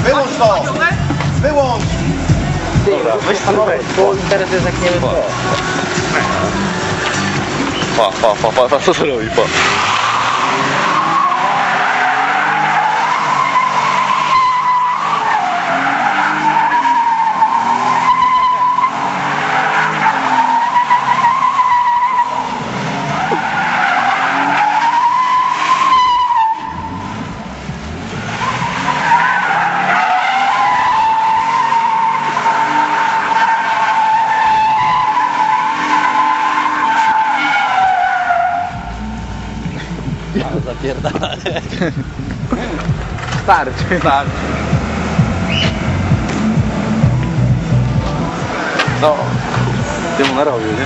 Wyłącz to! Wyłącz! Dobra, weź spróbuj, bo interes jest jak nie wiem Pa, co to robi, pa. Ale zapierdala. Starczy. No, ty mu narobił, nie?